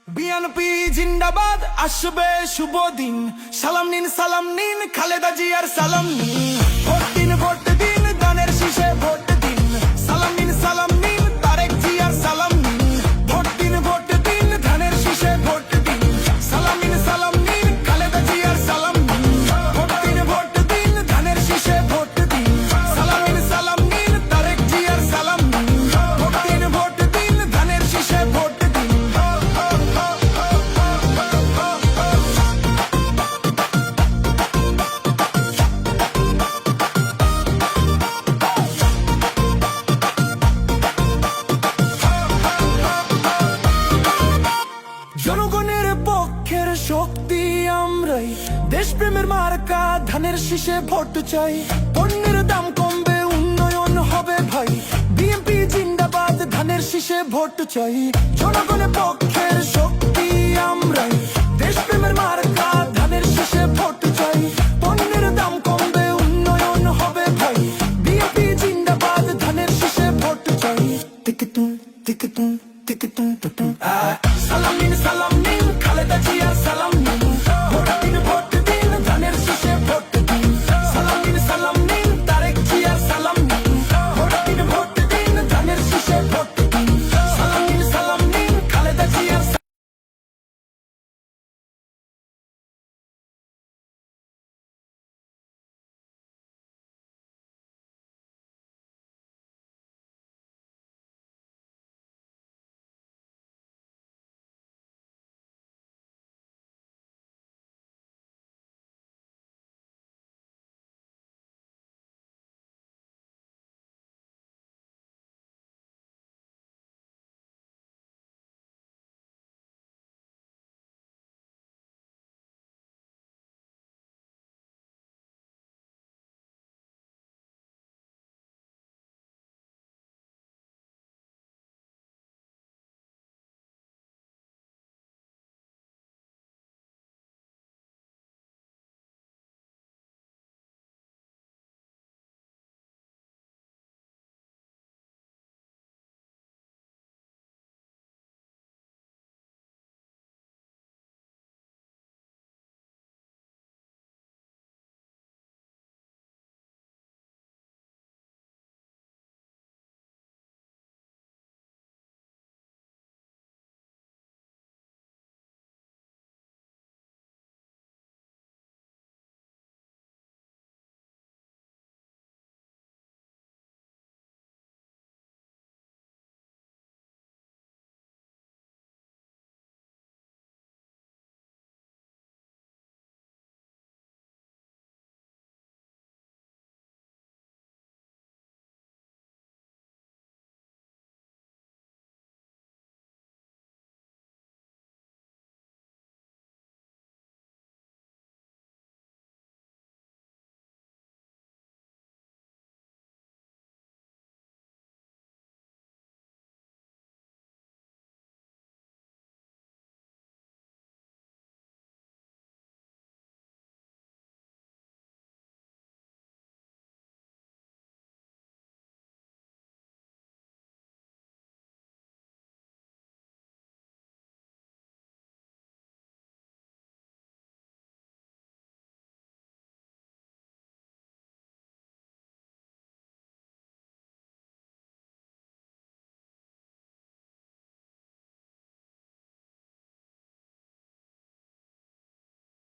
BNP জিন্দাবাদ, আসবে শুভ দিন। সালাম নিন খালেদা জিয়ার সালাম নিন। ভোট দিন দানের শীষে ভোট দিন। সালাম নিন তারেক জিয়ার সালাম নিন। ভোট দিন ধানের শীষে ভোট দিন। সালাম নিন খালেদা জিয়ার সালাম নিন। ভোট দিন ধানের শীষে ভোট দিন। সালাম নিন তারেক জিয়ার সালাম নিন। ভোট দিন ধানের শীষে ভোট দিন। জনগণের পক্ষের শক্তি আমরাই, দেশপ্রেমের মার্কা ধানের শীষে ভোট চাই। পণ্যের দাম কমবে, উন্নয়ন হবে ভাই। বিএনপি জিন্দাবাদ, ধানের শীষে ভোট চাই। জনগণের পক্ষের শক্তি আমরাই, দেশপ্রেমের মার্কা ধানের শীষে ভোট চাই। পণ্যের দাম কমবে, উন্নয়ন হবে ভাই। বিএনপি জিন্দাবাদ, ধানের শীষে ভোট চাই। টিকিটুম টিকিটুম টিকিটুম টুটুম। সালাম